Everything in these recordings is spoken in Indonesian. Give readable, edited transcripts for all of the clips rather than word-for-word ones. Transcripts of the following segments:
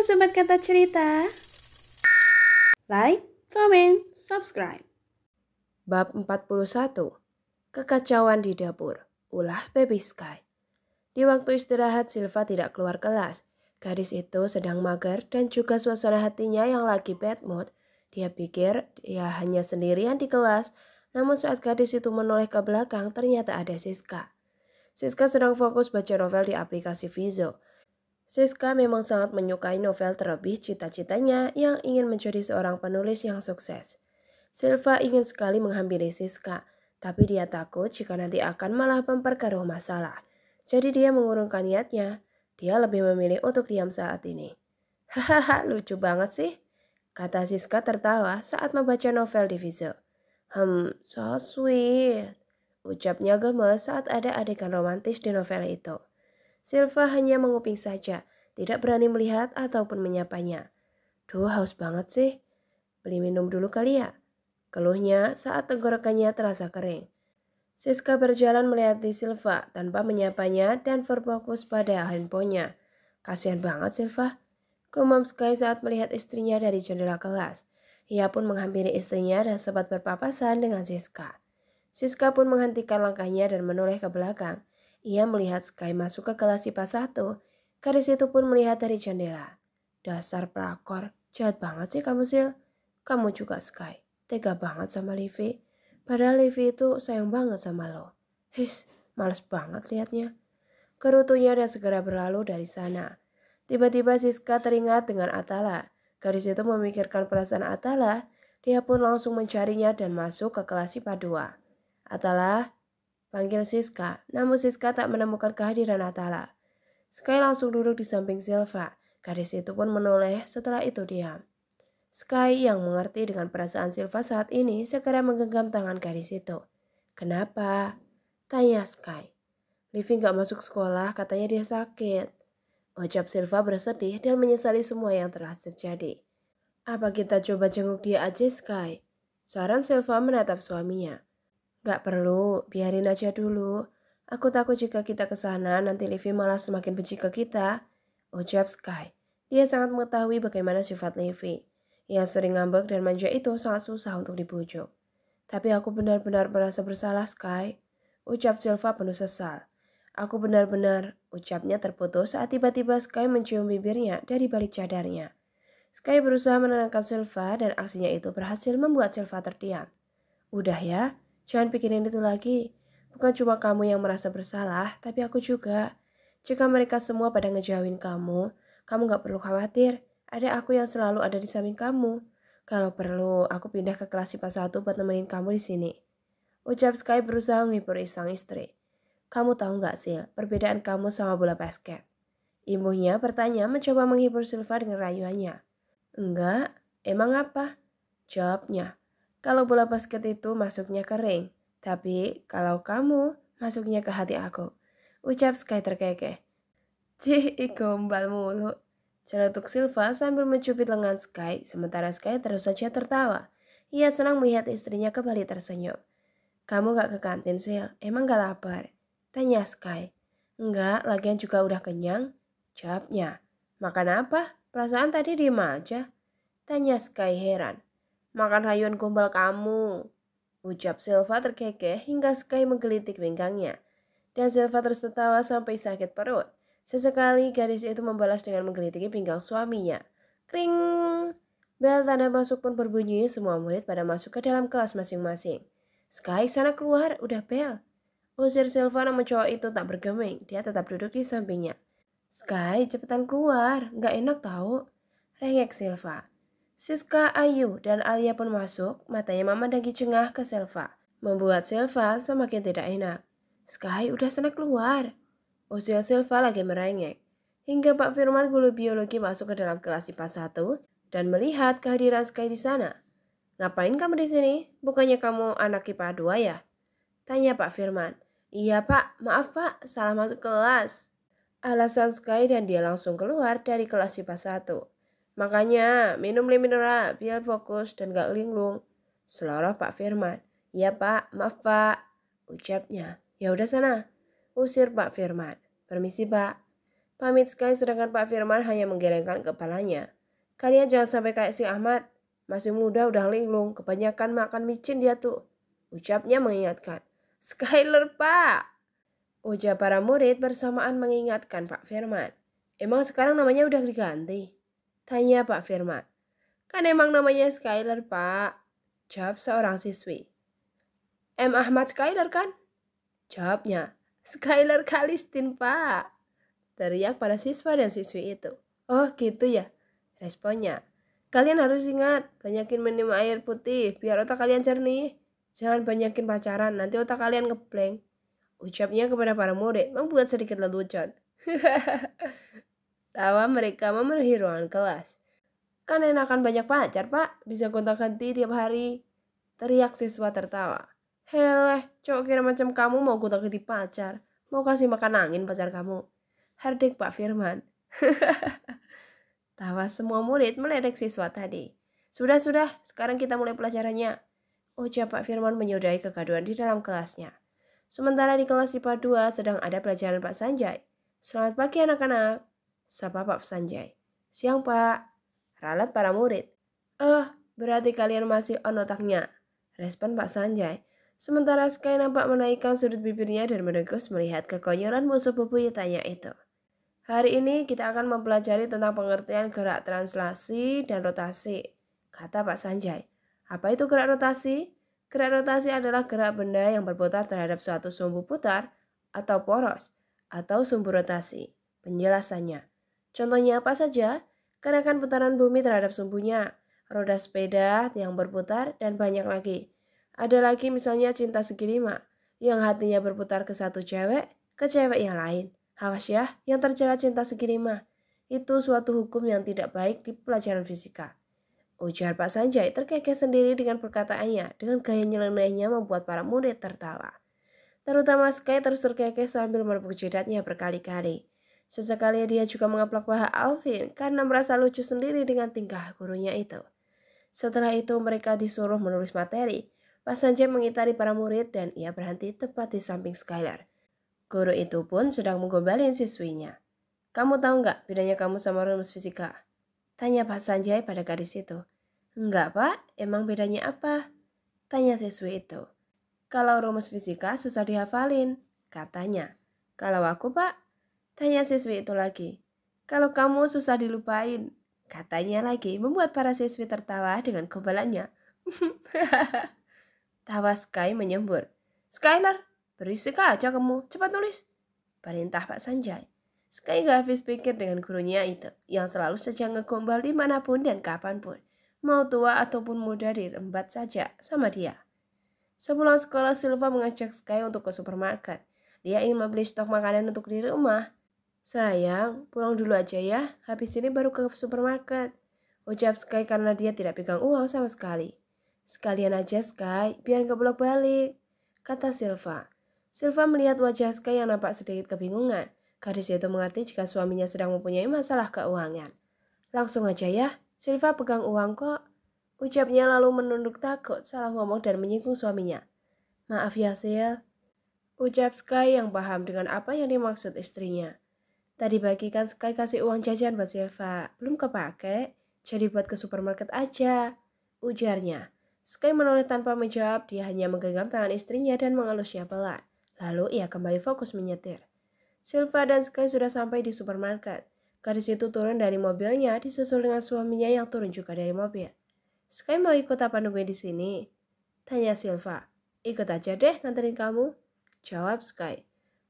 Halo Sobat Kata Cerita, like, comment, subscribe. Bab 41, Kekacauan di Dapur, ulah Baby Sky. Di waktu istirahat Silva tidak keluar kelas. Gadis itu sedang mager dan juga suasana hatinya yang lagi bad mood. Dia pikir dia hanya sendirian di kelas, namun saat gadis itu menoleh ke belakang ternyata ada Siska. Siska sedang fokus baca novel di aplikasi Vizo. Siska memang sangat menyukai novel terlebih cita-citanya yang ingin menjadi seorang penulis yang sukses. Silva ingin sekali menghampiri Siska, tapi dia takut jika nanti akan malah memperkeruh masalah. Jadi dia mengurungkan niatnya. Dia lebih memilih untuk diam saat ini. Hahaha, lucu banget sih, kata Siska tertawa saat membaca novel di Vizo. So sweet, ucapnya gemes saat ada adegan romantis di novel itu. Silva hanya menguping saja, tidak berani melihat ataupun menyapanya. Duh, haus banget sih. Beli minum dulu kali ya, keluhnya saat tenggorokannya terasa kering. Siska berjalan melihat Silva tanpa menyapanya dan berfokus pada handphonenya. Kasihan banget Silva, gumam Sky saat melihat istrinya dari jendela kelas. Ia pun menghampiri istrinya dan sempat berpapasan dengan Siska. Siska pun menghentikan langkahnya dan menoleh ke belakang. Ia melihat Sky masuk ke kelas IPA 1. Gadis itu pun melihat dari jendela. Dasar pelakor, jahat banget sih kamu Sil. Kamu juga Sky, tega banget sama Livi. Padahal Livi itu sayang banget sama lo. Males banget liatnya. Kerutunya dan segera berlalu dari sana. Tiba-tiba Siska teringat dengan Atala. Gadis itu memikirkan perasaan Atala. Dia pun langsung mencarinya dan masuk ke kelas IPA 2. Atala, panggil Siska, namun Siska tak menemukan kehadiran Atala. Sky langsung duduk di samping Silva. Gadis itu pun menoleh setelah itu diam. Sky yang mengerti dengan perasaan Silva saat ini segera menggenggam tangan gadis itu. Kenapa? Tanya Sky. Livi gak masuk sekolah, katanya dia sakit. Ucap Silva bersedih dan menyesali semua yang telah terjadi. Apa kita coba jenguk dia aja Sky? Saran Silva menatap suaminya. Gak perlu, biarin aja dulu. Aku takut jika kita ke sana nanti Livi malah semakin benci ke kita. Ucap Sky. Dia sangat mengetahui bagaimana sifat Livi. Yang sering ngambek dan manja itu sangat susah untuk dibujuk. Tapi aku benar-benar merasa bersalah Sky. Ucap Silva penuh sesal. Aku benar-benar, ucapnya terputus saat tiba-tiba Sky mencium bibirnya dari balik cadarnya. Sky berusaha menenangkan Silva dan aksinya itu berhasil membuat Silva terdiam. Udah ya, jangan pikirin itu lagi. Bukan cuma kamu yang merasa bersalah, tapi aku juga. Jika mereka semua pada ngejauhin kamu gak perlu khawatir. Ada aku yang selalu ada di samping kamu. Kalau perlu, aku pindah ke kelas IPA 1 buat nemenin kamu di sini. Ucap Sky berusaha menghibur sang istri. Kamu tahu gak Sil, perbedaan kamu sama bola basket? Ibunya bertanya mencoba menghibur Silva dengan rayuannya. Enggak, emang apa? Jawabnya. Kalau bola basket itu masuknya ke ring, tapi kalau kamu masuknya ke hati aku. Ucap Sky terkekeh. Cih, gombal mulu. Celetuk Silva sambil mencubit lengan Sky, sementara Sky terus saja tertawa. Ia senang melihat istrinya kembali tersenyum. Kamu gak ke kantin, Sil? Emang gak lapar? Tanya Sky. Enggak, lagian juga udah kenyang. Jawabnya. Makan apa? Perasaan tadi diem aja. Tanya Sky heran. Makan rayuan gombal kamu. Ucap Silva terkekeh hingga Sky menggelitik pinggangnya. Dan Silva terus tertawa sampai sakit perut. Sesekali gadis itu membalas dengan menggelitiki pinggang suaminya. Kring! Bel tanda masuk pun berbunyi, semua murid pada masuk ke dalam kelas masing-masing. Sky, sana keluar, udah bel. Usir Silva namun cowok itu tak bergeming, dia tetap duduk di sampingnya. Sky, cepetan keluar, gak enak tahu. Rengek Silva. Siska, Ayu, dan Alia pun masuk, matanya memandangi cengah ke Silva. Membuat Silva semakin tidak enak. Sky, udah sana keluar. Usil Silva lagi merengek. Hingga Pak Firman guru biologi masuk ke dalam kelas IPA 1 dan melihat kehadiran Sky di sana. Ngapain kamu di sini? Bukannya kamu anak IPA 2 ya? Tanya Pak Firman. Iya Pak, maaf Pak, salah masuk kelas. Alasan Sky dan dia langsung keluar dari kelas IPA 1. Makanya minum mineral biar fokus dan gak linglung. Seloroh Pak Firman. Iya Pak, maaf Pak. Ucapnya. Ya udah sana. Usir Pak Firman. Permisi Pak. Pamit Sky sedangkan Pak Firman hanya menggelengkan kepalanya. Kalian jangan sampai kayak si Ahmad. Masih muda udah linglung, kebanyakan makan micin dia tuh. Ucapnya mengingatkan. Skyler Pak! Ujar para murid bersamaan mengingatkan Pak Firman. Emang sekarang namanya udah diganti? Tanya Pak Firman. Kan emang namanya Skyler Pak. Jawab seorang siswi. M. Ahmad Skyler kan? Jawabnya. Skyler Kalistin Pak. Teriak para siswa dan siswi itu. Oh gitu ya? Responnya. Kalian harus ingat, banyakin minum air putih biar otak kalian jernih. Jangan banyakin pacaran, nanti otak kalian ngeblank. Ucapnya kepada para murid membuat sedikit lelucon. Tawa mereka memenuhi ruangan kelas. Kan enakan banyak pacar pak, bisa gonta-ganti tiap hari. Teriak siswa tertawa. Heleh, cowok kira macam kamu mau gonta-ganti pacar. Mau kasih makan angin pacar kamu. Hardik Pak Firman. Tawa semua murid meledek siswa tadi. Sudah, sekarang kita mulai pelajarannya. Ucap Pak Firman menyudahi kegaduhan di dalam kelasnya. Sementara di kelas IPA 2 sedang ada pelajaran Pak Sanjay. Selamat pagi anak-anak. Sapa Pak Sanjay. Siang Pak. Ralat para murid. Berarti kalian masih on otaknya. Respon Pak Sanjay. Sementara Sky nampak menaikkan sudut bibirnya dan mendegus melihat kekonyolan musuh bebuyutannya itu. Hari ini kita akan mempelajari tentang pengertian gerak translasi dan rotasi, kata Pak Sanjay. Apa itu gerak rotasi? Gerak rotasi adalah gerak benda yang berputar terhadap suatu sumbu putar atau poros atau sumbu rotasi. Penjelasannya. Contohnya apa saja? Gerakan putaran bumi terhadap sumbunya, roda sepeda yang berputar, dan banyak lagi. Ada lagi misalnya cinta segitiga, yang hatinya berputar ke satu cewek, ke cewek yang lain. Awas ya, yang terjerat cinta segitiga. Itu suatu hukum yang tidak baik di pelajaran fisika. Ujar Pak Sanjay terkekeh sendiri dengan perkataannya, dengan gaya nyelenehnya membuat para murid tertawa. Terutama Sky terus terkekeh sambil menepuk jidatnya berkali-kali. Sesekali dia juga mengeplak paha Alvin karena merasa lucu sendiri dengan tingkah gurunya itu. Setelah itu mereka disuruh menulis materi. Pak Sanjay mengitari para murid dan ia berhenti tepat di samping Skylar. Guru itu pun sedang mengombalin siswinya. Kamu tahu nggak bedanya kamu sama rumus fisika? Tanya Pak Sanjay pada gadis itu. Enggak Pak, emang bedanya apa? Tanya siswi itu. Kalau rumus fisika susah dihafalin, katanya. Kalau aku Pak? Tanya siswi itu lagi. Kalau kamu susah dilupain, katanya lagi, membuat para siswi tertawa dengan gombalannya. Tawa Sky menyembur. Skylar, berisik aja kamu, cepat nulis. Perintah Pak Sanjay. Sky gak habis pikir dengan gurunya itu, yang selalu saja ngegombal dimanapun dan kapanpun. Mau tua ataupun muda dirembat saja sama dia. Sepulang sekolah, Silva mengajak Sky untuk ke supermarket. Dia ingin membeli stok makanan untuk di rumah. Sayang, pulang dulu aja ya, habis ini baru ke supermarket. Ucap Sky karena dia tidak pegang uang sama sekali. Sekalian aja Sky, biar gak bolak-balik, kata Silva. Silva melihat wajah Sky yang nampak sedikit kebingungan. Gadis itu mengerti jika suaminya sedang mempunyai masalah keuangan. Langsung aja ya, Silva pegang uang kok. Ucapnya lalu menunduk takut salah ngomong dan menyinggung suaminya. Maaf ya Sil. Ucap Sky yang paham dengan apa yang dimaksud istrinya. Tadi pagi kan Sky kasih uang jajan buat Silva, belum kepake, jadi buat ke supermarket aja. Ujarnya. Sky menoleh tanpa menjawab, dia hanya menggenggam tangan istrinya dan mengelusnya pelan. Lalu ia kembali fokus menyetir. Silva dan Sky sudah sampai di supermarket. Gadis itu turun dari mobilnya disusul dengan suaminya yang turun juga dari mobil. Sky mau ikut apa nungguin di sini? Tanya Silva. Ikut aja deh nganterin kamu. Jawab Sky.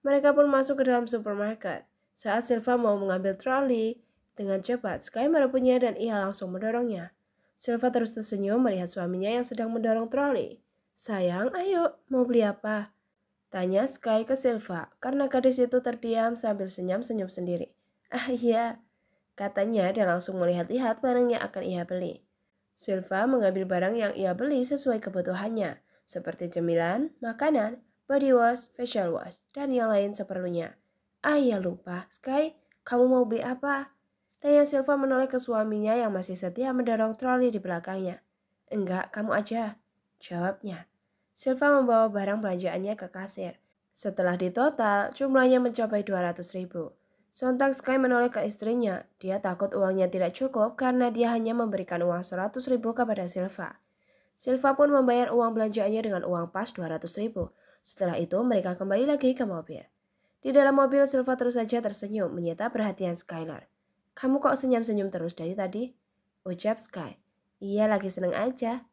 Mereka pun masuk ke dalam supermarket. Saat Silva mau mengambil troli, dengan cepat Sky merebutnya dan ia langsung mendorongnya. Silva terus tersenyum melihat suaminya yang sedang mendorong troli. Sayang, ayo, mau beli apa? Tanya Sky ke Silva, karena gadis itu terdiam sambil senyum-senyum sendiri. Ah iya, katanya dan langsung melihat-lihat barang yang akan ia beli. Silva mengambil barang yang ia beli sesuai kebutuhannya, seperti cemilan, makanan, body wash, facial wash, dan yang lain seperlunya. Ah iya lupa, Sky, kamu mau beli apa? Tanya Silva menoleh ke suaminya yang masih setia mendorong troli di belakangnya. Enggak, kamu aja, jawabnya. Silva membawa barang belanjaannya ke kasir. Setelah ditotal, jumlahnya mencapai 200.000. Sontak Sky menoleh ke istrinya. Dia takut uangnya tidak cukup karena dia hanya memberikan uang 100.000 kepada Silva. Silva pun membayar uang belanjaannya dengan uang pas 200.000. Setelah itu mereka kembali lagi ke mobil. Di dalam mobil Silva terus saja tersenyum menyita perhatian Skylar. "Kamu kok senyum-senyum terus dari tadi?" ucap Sky. "Iya, lagi seneng aja,"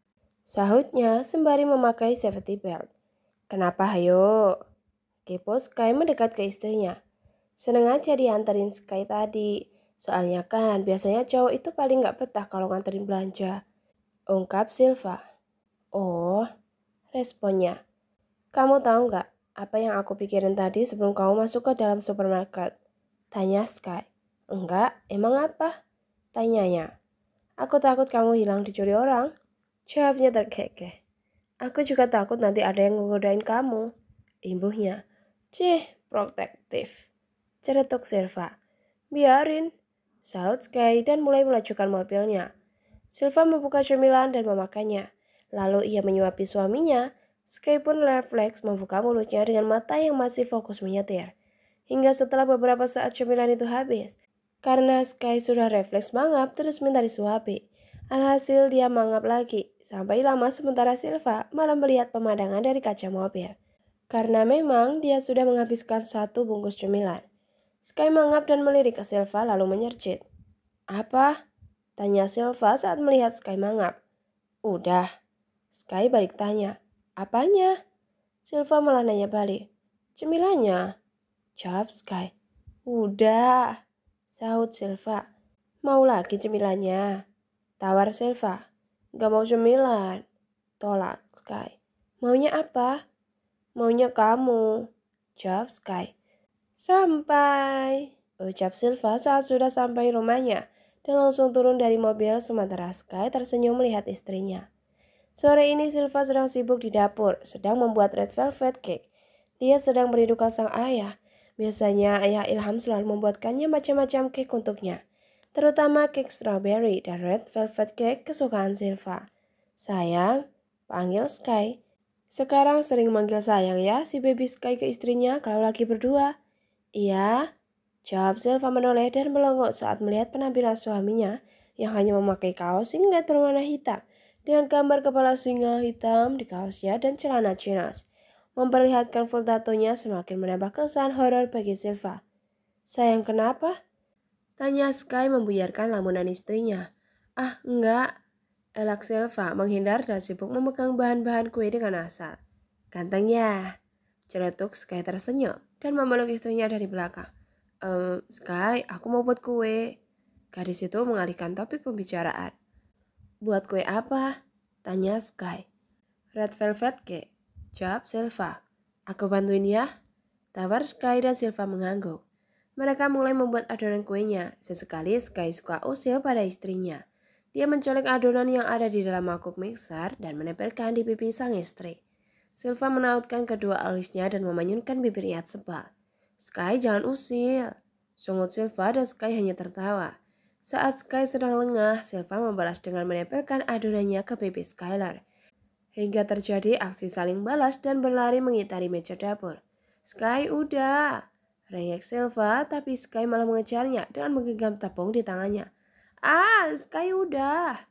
sahutnya sembari memakai safety belt. "Kenapa hayo?" kepo Sky mendekat ke istrinya. "Seneng aja dianterin Sky tadi. Soalnya kan biasanya cowok itu paling gak betah kalau nganterin belanja," ungkap Silva. "Oh," responnya. "Kamu tahu gak apa yang aku pikirin tadi sebelum kamu masuk ke dalam supermarket?" tanya Sky. "Enggak, emang apa?" tanyanya. "Aku takut kamu hilang dicuri orang," jawabnya terkekeh. "Aku juga takut nanti ada yang ngegodain kamu," imbuhnya. "Cih, protektif," ceretuk Silva. "Biarin," sahut Sky dan mulai melajukan mobilnya. Silva membuka cemilan dan memakannya. Lalu ia menyuapi suaminya. Sky pun refleks membuka mulutnya dengan mata yang masih fokus menyetir. Hingga setelah beberapa saat cemilan itu habis. Karena Sky sudah refleks mangap terus minta disuapi. Alhasil dia mangap lagi. Sampai lama sementara Silva malah melihat pemandangan dari kaca mobil. Karena memang dia sudah menghabiskan 1 bungkus cemilan. Sky mangap dan melirik ke Silva lalu menyercit. "Apa?" tanya Silva saat melihat Sky mangap. "Udah." Sky balik tanya. "Apanya?" Silva malah nanya balik. "Cemilannya," jawab Sky. "Udah," sahut Silva. "Mau lagi cemilannya?" tawar Silva. "Gak mau cemilan," tolak Sky. "Maunya apa?" "Maunya kamu," jawab Sky. "Sampai," ucap Silva saat sudah sampai rumahnya dan langsung turun dari mobil sementara Sky tersenyum melihat istrinya. Sore ini Silva sedang sibuk di dapur, sedang membuat red velvet cake. Dia sedang merindukan sang ayah. Biasanya ayah Ilham selalu membuatkannya macam-macam cake untuknya, terutama cake strawberry dan red velvet cake kesukaan Silva. "Sayang," panggil Sky. "Sekarang sering manggil sayang ya si baby Sky ke istrinya kalau lagi berdua." "Iya," jawab Silva menoleh dan melongo saat melihat penampilan suaminya yang hanya memakai kaos singlet berwarna hitam dengan gambar kepala singa hitam di kaosnya dan celana chinos. Memperlihatkan full tatonya semakin menambah kesan horor bagi Silva. "Sayang, kenapa?" tanya Sky membuyarkan lamunan istrinya. "Ah, enggak," elak Silva menghindar dan sibuk memegang bahan-bahan kue dengan asal. "Ganteng ya," celetuk Sky tersenyum dan memeluk istrinya dari belakang. Sky, aku mau buat kue." Gadis itu mengalihkan topik pembicaraan. "Buat kue apa?" tanya Sky. "Red velvet cake," jawab Silva. "Aku bantuin ya?" tawar Sky dan Silva mengangguk. Mereka mulai membuat adonan kuenya. Sesekali Sky suka usil pada istrinya. Dia mencolek adonan yang ada di dalam mangkuk mixer dan menempelkan di pipi sang istri. Silva menautkan kedua alisnya dan memanyunkan bibirnya sebal. "Sky, jangan usil," sungut Silva dan Sky hanya tertawa. Saat Sky sedang lengah, Silva membalas dengan menempelkan adonannya ke pipi Skylar. Hingga terjadi aksi saling balas dan berlari mengitari meja dapur. "Sky, udah," rengek Silva, tapi Sky malah mengejarnya dengan menggenggam tepung di tangannya. "Ah, Sky, udah,"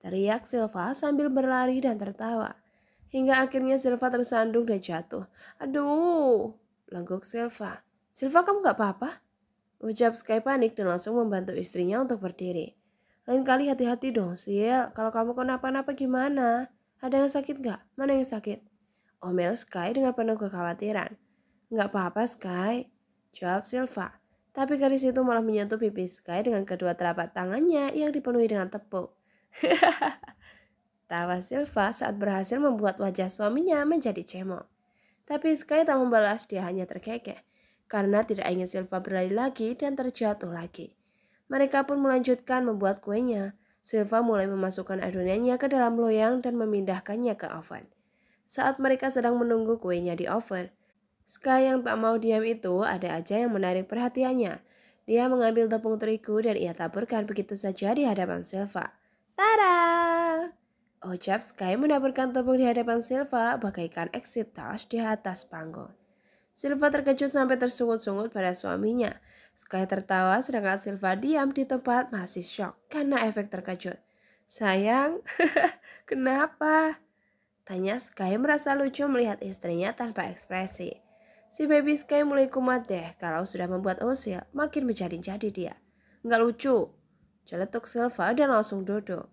teriak Silva sambil berlari dan tertawa. Hingga akhirnya Silva tersandung dan jatuh. "Aduh," lengguk Silva. "Silva, kamu gak apa-apa?" ucap Sky panik dan langsung membantu istrinya untuk berdiri. "Lain kali hati-hati dong, Sil. Kalau kamu kenapa-napa gimana? Ada yang sakit gak? Mana yang sakit?" omel Sky dengan penuh kekhawatiran. "Gak apa-apa, Sky," jawab Silva. Tapi gadis itu malah menyentuh pipi Sky dengan kedua telapak tangannya yang dipenuhi dengan tepung. Tawa Silva saat berhasil membuat wajah suaminya menjadi cemong. Tapi Sky tak membalas, dia hanya terkekeh karena tidak ingin Silva berlari lagi dan terjatuh lagi. Mereka pun melanjutkan membuat kuenya. Silva mulai memasukkan adonannya ke dalam loyang dan memindahkannya ke oven. Saat mereka sedang menunggu kuenya di oven, Sky yang tak mau diam itu ada aja yang menarik perhatiannya. Dia mengambil tepung terigu dan ia taburkan begitu saja di hadapan Silva. "Tada!" ucap Sky menaburkan tepung di hadapan Silva bagaikan exit touch di atas panggung. Silva terkejut sampai tersungut-sungut pada suaminya. Sky tertawa sedangkan Silva diam di tempat masih shock karena efek terkejut. Sayang, kenapa? Tanya Sky merasa lucu melihat istrinya tanpa ekspresi. Si baby Sky mulai kumat deh kalau sudah membuat usil makin menjadi-jadi dia. Nggak lucu, celetuk Silva dan langsung duduk.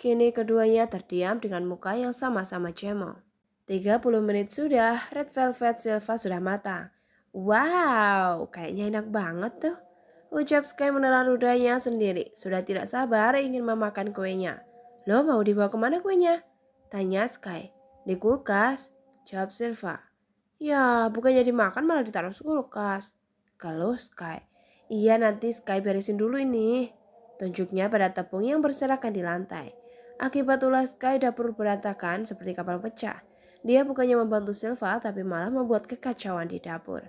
Kini keduanya terdiam dengan muka yang sama-sama cemong. 30 menit sudah, red velvet Silva sudah matang. Wow, kayaknya enak banget tuh. Ucap Sky menelan ludahnya sendiri, sudah tidak sabar ingin memakan kuenya. Lo mau dibawa kemana kuenya? Tanya Sky. Di kulkas, jawab Silva. Ya, bukannya dimakan malah ditaruh kulkas. Kalau Sky. Iya, nanti Sky beresin dulu ini. Tunjuknya pada tepung yang berserakan di lantai. Akibat ulah Sky dapur berantakan seperti kapal pecah. Dia bukannya membantu Silva tapi malah membuat kekacauan di dapur.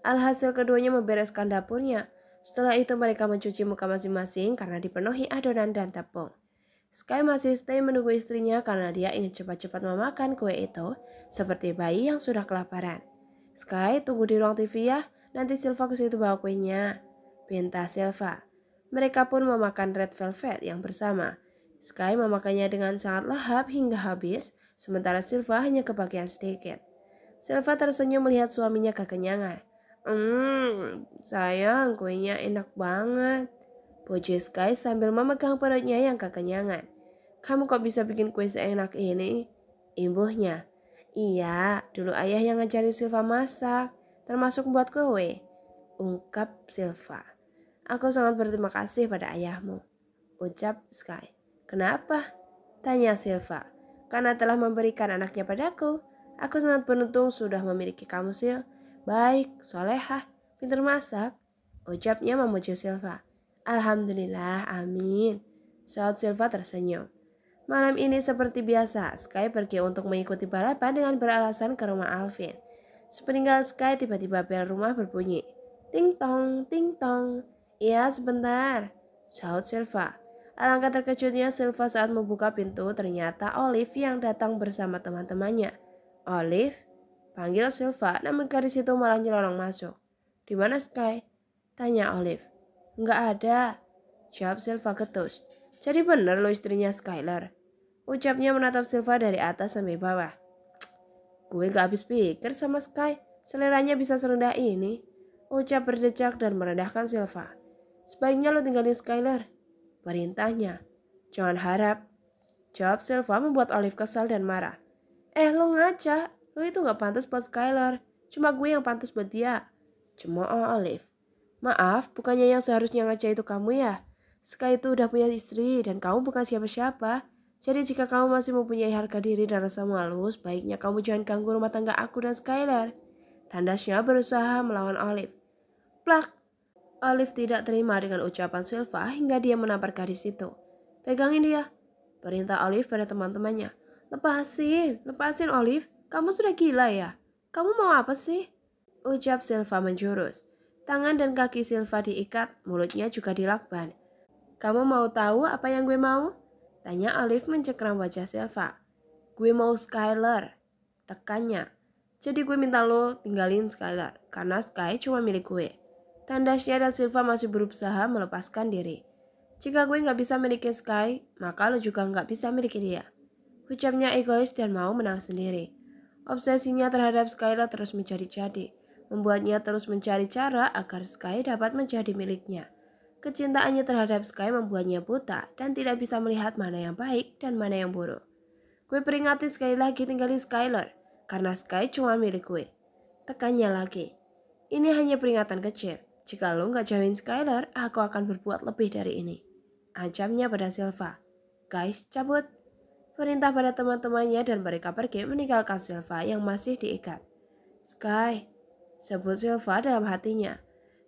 Alhasil keduanya membereskan dapurnya. Setelah itu mereka mencuci muka masing-masing karena dipenuhi adonan dan tepung. Sky masih stay menunggu istrinya karena dia ingin cepat-cepat memakan kue itu seperti bayi yang sudah kelaparan. Sky, tunggu di ruang TV ya, nanti Silva ke situ bawa kuenya. Pinta Silva. Mereka pun memakan red velvet yang bersama. Sky memakannya dengan sangat lahap hingga habis, sementara Silva hanya kebagian sedikit. Silva tersenyum melihat suaminya kekenyangan. Sayang, kuenya enak banget. Puji Sky sambil memegang perutnya yang kekenyangan. Kamu kok bisa bikin kue seenak ini? Imbuhnya. Iya, dulu ayah yang ngajari Silva masak, termasuk buat kue. Ungkap Silva. Aku sangat berterima kasih pada ayahmu. Ucap Sky. Kenapa? Tanya Silva. Karena telah memberikan anaknya padaku. Aku sangat beruntung sudah memiliki kamu, Sil. Baik, solehah, pintar masak. Ucapnya memuji Silva. Alhamdulillah, amin. Saat Silva tersenyum. Malam ini seperti biasa, Sky pergi untuk mengikuti balapan dengan beralasan ke rumah Alvin. Sepeninggal Sky tiba-tiba bel rumah berbunyi. Ting tong, ting tong. Iya, sebentar. Saut Silva. Alangkah terkejutnya Silva saat membuka pintu, ternyata Olive yang datang bersama teman-temannya. Olive? Panggil Silva, namun gadis itu malah nyelonong masuk. Di mana Sky? Tanya Olive. Enggak ada. Jawab Silva ketus. Jadi bener lo istrinya Skylar? Ucapnya menatap Silva dari atas sampai bawah. Gue gak habis pikir sama Sky. Seleranya bisa serendah ini. Ucap berdecak dan merendahkan Silva. Sebaiknya lo tinggalin Skylar. Perintahnya. Jangan harap. Jawab Silva membuat Olive kesal dan marah. Lo ngaca. Lo itu gak pantas buat Skylar. Cuma gue yang pantas buat dia. Cemooh Olive. Maaf, bukannya yang seharusnya ngaca itu kamu ya? Sky itu udah punya istri dan kamu bukan siapa-siapa. Jadi jika kamu masih mempunyai harga diri dan rasa malu, sebaiknya kamu jangan ganggu rumah tangga aku dan Skylar. Tandasnya berusaha melawan Olive. Plak! Olive tidak terima dengan ucapan Silva hingga dia menampar gadis itu. Pegangin dia. Perintah Olive pada teman-temannya. Lepasin Olive. Kamu sudah gila ya? Kamu mau apa sih? Ucap Silva menjurus. Tangan dan kaki Silva diikat, mulutnya juga dilakban. Kamu mau tahu apa yang gue mau? Tanya Olive mencekram wajah Silva. Gue mau Skylar. Tekannya. Jadi gue minta lo tinggalin Skylar, karena Sky cuma milik gue. Tandasnya dan Silva masih berusaha melepaskan diri. Jika gue gak bisa miliki Sky, maka lo juga gak bisa miliki dia. Ucapnya egois dan mau menang sendiri. Obsesinya terhadap Skylar terus menjadi-jadi, membuatnya terus mencari cara agar Sky dapat menjadi miliknya. Kecintaannya terhadap Sky membuatnya buta dan tidak bisa melihat mana yang baik dan mana yang buruk. Gue peringati sekali lagi tinggalin Skylar, karena Sky cuma milik gue. Tekannya lagi. Ini hanya peringatan kecil. Jika lo gak jauhin Skylar, aku akan berbuat lebih dari ini. Ancamnya pada Silva. Guys, cabut. Perintah pada teman-temannya dan mereka pergi meninggalkan Silva yang masih diikat. Sky, sebut Silva dalam hatinya.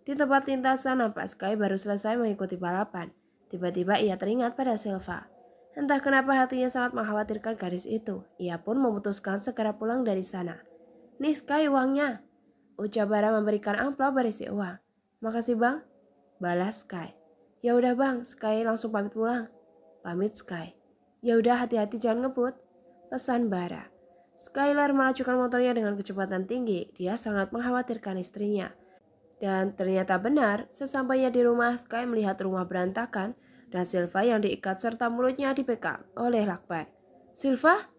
Di tempat lintasan nampak Sky baru selesai mengikuti balapan. Tiba-tiba ia teringat pada Silva. Entah kenapa hatinya sangat mengkhawatirkan gadis itu. Ia pun memutuskan segera pulang dari sana. Nih Sky uangnya. Ucap Bara memberikan amplop berisi uang. Makasih bang. Balas Sky. Ya udah bang, Sky langsung pamit pulang. Pamit Sky. Ya udah hati-hati jangan ngebut. Pesan Bara. Skylar melajukan motornya dengan kecepatan tinggi. Dia sangat mengkhawatirkan istrinya. Dan ternyata benar, sesampainya di rumah, Sky melihat rumah berantakan dan Silva yang diikat serta mulutnya dipekam oleh lakban. "Silva?"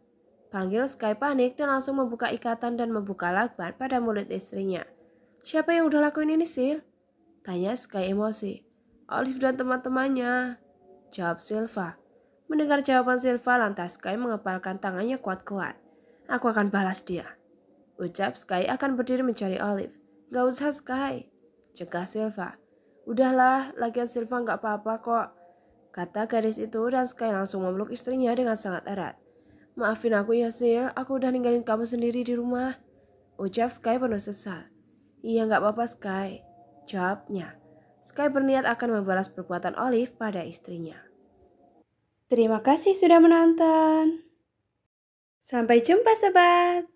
panggil Sky panik dan langsung membuka ikatan dan membuka lakban pada mulut istrinya. "Siapa yang udah lakuin ini, Sil?" tanya Sky emosi. "Olive dan teman-temannya," jawab Silva. Mendengar jawaban Silva, lantas Sky mengepalkan tangannya kuat-kuat. "Aku akan balas dia," ucap Sky akan berdiri mencari Olive. "Gak usah, Sky," cegah Silva. "Udahlah, lagian Silva gak apa-apa kok," kata gadis itu dan Sky langsung memeluk istrinya dengan sangat erat. "Maafin aku ya, Sil, aku udah ninggalin kamu sendiri di rumah," ucap Sky penuh sesal. "Iya gak apa-apa, Sky," jawabnya. Sky berniat akan membalas perbuatan Olive pada istrinya. Terima kasih sudah menonton. Sampai jumpa, sobat.